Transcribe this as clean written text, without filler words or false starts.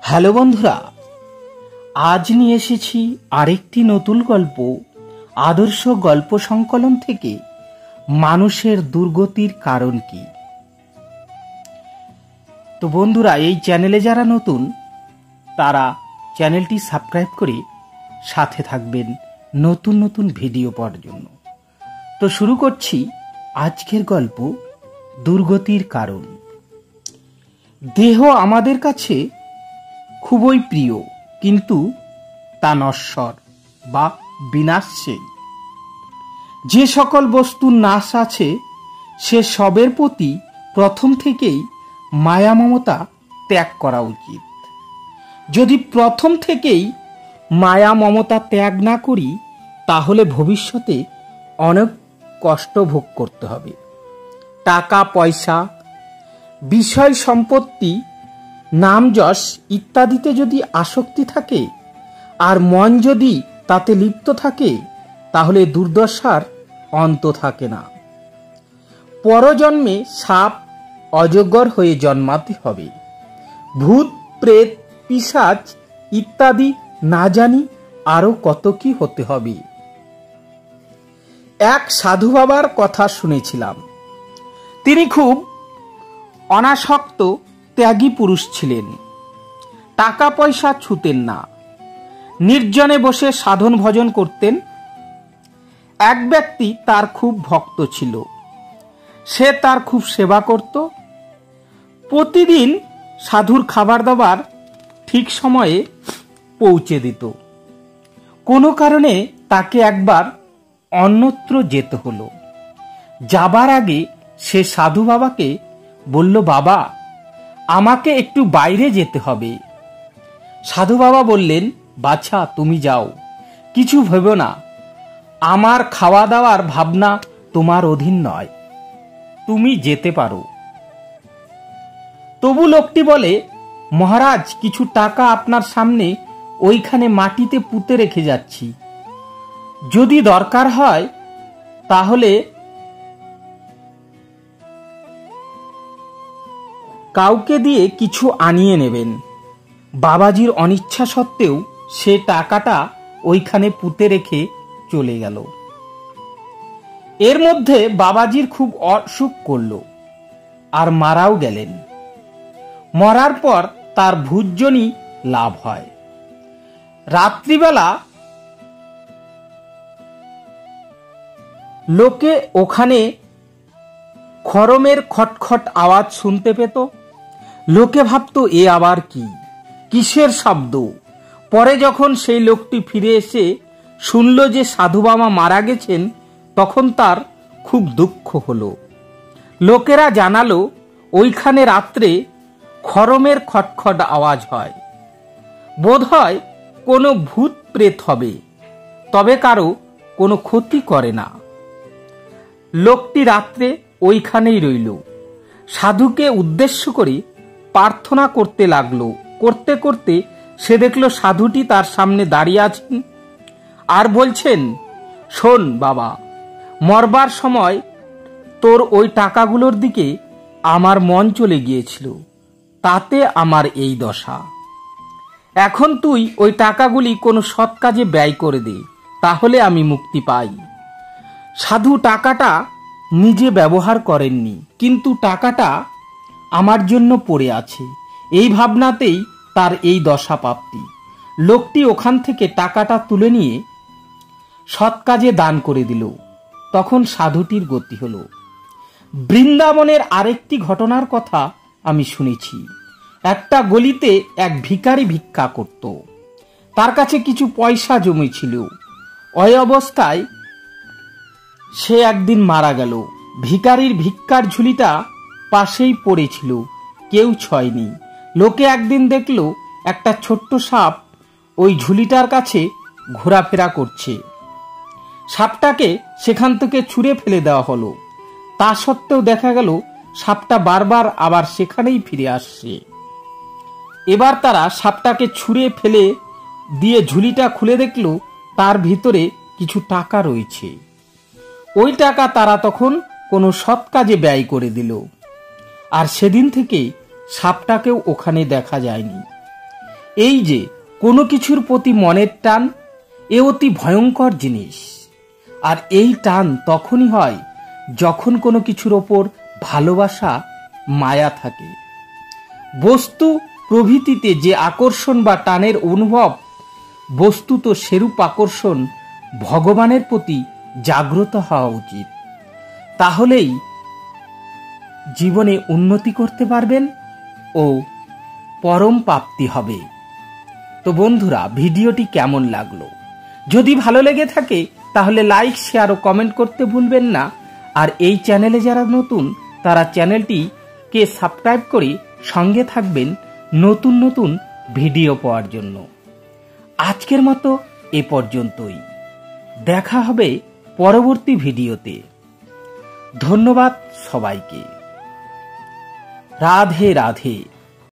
Hello বন্ধুরা, আজ নিয়ে এসেছি আরেকটি নতুন গল্প আদর্শ গল্প সংকলন থেকে। মানুষের দুর্গতির কারণ কি? তো বন্ধুরা, এই চ্যানেলে যারা নতুন তারা চ্যানেলটি সাবস্ক্রাইব করে সাথে থাকবেন নতুন নতুন ভিডিও পাওয়ার জন্য। তো শুরু করছি আজকের গল্প, দুর্গতির কারণ। দেহ আমাদের কাছে খুবই প্রিয়, কিন্তু তা নশ্বর বা বিনাশশীল। যে সকল বস্তুর নাশ আছে সে সবের প্রতি প্রথম থেকেই মায়া মমতা ত্যাগ করা উচিত। যদি প্রথম থেকেই মায়া মমতা ত্যাগ না করি, তাহলে ভবিষ্যতে অনেক কষ্ট ভোগ করতে হবে। টাকা পয়সা, বিষয় সম্পত্তি, নাম যশ ইত্যাদিতে যদি আসক্তি থাকে আর মন যদি তাতে লিপ্ত থাকে, তাহলে দুর্দশার অন্ত থাকে না। পরজন্মে সাপ অজগর হয়ে জন্মাতে হবে। ভূত প্রেত পিশাচ ইত্যাদি না জানি আরো কত কি হতে হবে। এক সাধু বাবার কথা শুনেছিলাম। তিনি খুব অনাসক্ত ত্যাগী পুরুষ ছিলেন। টাকা পয়সা ছুতেন না, নির্জনে বসে সাধন ভজন করতেন। এক ব্যক্তি তার খুব ভক্ত ছিল, সে তার খুব সেবা করত। প্রতিদিন সাধুর খাবার দাবার ঠিক সময়ে পৌঁছে দিত। কোনো কারণে তাকে একবার অন্যত্র যেতে হলো। যাবার আগে সে সাধু বাবাকে বলল, বাবা, আমাকে একটু বাইরে যেতে হবে। সাধু বাবা বললেন, বাছা, তুমি যাও, কিছু ভেবো না। আমার খাওয়া দাওয়ার ভাবনা তোমার অধীন নয়, তুমি যেতে পারো। তবু লোকটি বলে, মহারাজ, কিছু টাকা আপনার সামনে ওইখানে মাটিতে পুঁতে রেখে যাচ্ছি, যদি দরকার হয় তাহলে কাউকে দিয়ে কিছু আনিয়ে নেবেন। বাবাজির অনিচ্ছা সত্ত্বেও সে টাকাটা ওইখানে পুঁতে রেখে চলে গেল। এর মধ্যে বাবাজির খুব অসুখ করল আর মারাও গেলেন। মরার পর তার ভূতজনি লাভ হয়। রাত্রিবেলা লোকে ওখানে খড়মের খটখট আওয়াজ শুনতে পেত। লোকে ভাবত, এ আবার কি, কিসের শব্দ? পরে যখন সেই লোকটি ফিরে এসে শুনল যে সাধু বাবা মারা গেছেন, তখন তার খুব দুঃখ হলো। লোকেরা জানালো, ওইখানে রাত্রে খড়মের খটখট আওয়াজ হয়, বোধ হয় কোনো ভূত প্রেত হবে, তবে কারো কোনো ক্ষতি করে না। লোকটি রাত্রে ওইখানেই রইল। সাধুকে উদ্দেশ্য করে প্রার্থনা করতে লাগলো। করতে করতে সে দেখল সাধুটি তার সামনে দাঁড়িয়ে আছেন আর বলছেন, শোন বাবা, মরবার সময় তোর ওই টাকাগুলোর দিকে আমার মন চলে গিয়েছিল, তাতে আমার এই দশা। এখন তুই ওই টাকাগুলি কোনো সৎ কাজে ব্যয় করে দে, তাহলে আমি মুক্তি পাই। সাধু টাকাটা নিজে ব্যবহার করেননি, কিন্তু টাকাটা আমার জন্য পড়ে আছে, এই ভাবনাতেই তার এই দশা প্রাপ্তি। লোকটি ওখান থেকে টাকাটা তুলে নিয়ে সৎ কাজে দান করে দিল। তখন সাধুটির গতি হলো। বৃন্দাবনের আরেকটি ঘটনার কথা আমি শুনেছি। একটা গলিতে এক ভিখারি ভিক্ষা করত। তার কাছে কিছু পয়সা জমেছিল। ওই অবস্থায় সে একদিন মারা গেল। ভিখারির ভিক্ষার ঝুলিটা পাশেই পড়েছিল, কেউ ছয়নি। লোকে একদিন দেখল একটা ছোট্ট সাপ ওই ঝুলিটার কাছে ঘোরাফেরা করছে। সাপটাকে সেখান থেকে ছুঁড়ে ফেলে দেওয়া হলো। তা সত্ত্বেও দেখা গেল সাপটা বারবার আবার সেখানেই ফিরে আসছে। এবার তারা সাপটাকে ছুঁড়ে ফেলে দিয়ে ঝুলিটা খুলে দেখল তার ভিতরে কিছু টাকা রয়েছে। ওই টাকা তারা তখন কোনো সৎ কাজে ব্যয় করে দিল। আর সেদিন থেকে সাপটাকেও ওখানে দেখা যায়নি। এই যে কোনো কিছুর প্রতি মনের টান, এ অতি ভয়ঙ্কর জিনিস। আর এই টান তখনই হয় যখন কোনো কিছুর ওপর ভালোবাসা, মায়া থাকে। বস্তু প্রভৃতিতে যে আকর্ষণ বা টানের অনুভব, বস্তুত সেরূপ আকর্ষণ ভগবানের প্রতি জাগ্রত হওয়া উচিত। তাহলেই জীবনে উন্নতি করতে পারবেন ও পরম প্রাপ্তি হবে। তো বন্ধুরা, ভিডিওটি কেমন লাগলো? যদি ভালো লেগে থাকে তাহলে লাইক, শেয়ার ও কমেন্ট করতে ভুলবেন না। আর এই চ্যানেলে যারা নতুন, তারা চ্যানেলটিকে সাবস্ক্রাইব করে সঙ্গে থাকবেন নতুন নতুন ভিডিও পাওয়ার জন্য। আজকের মতো এ পর্যন্তই। দেখা হবে পরবর্তী ভিডিওতে। ধন্যবাদ সবাইকে। রাধে রাধে।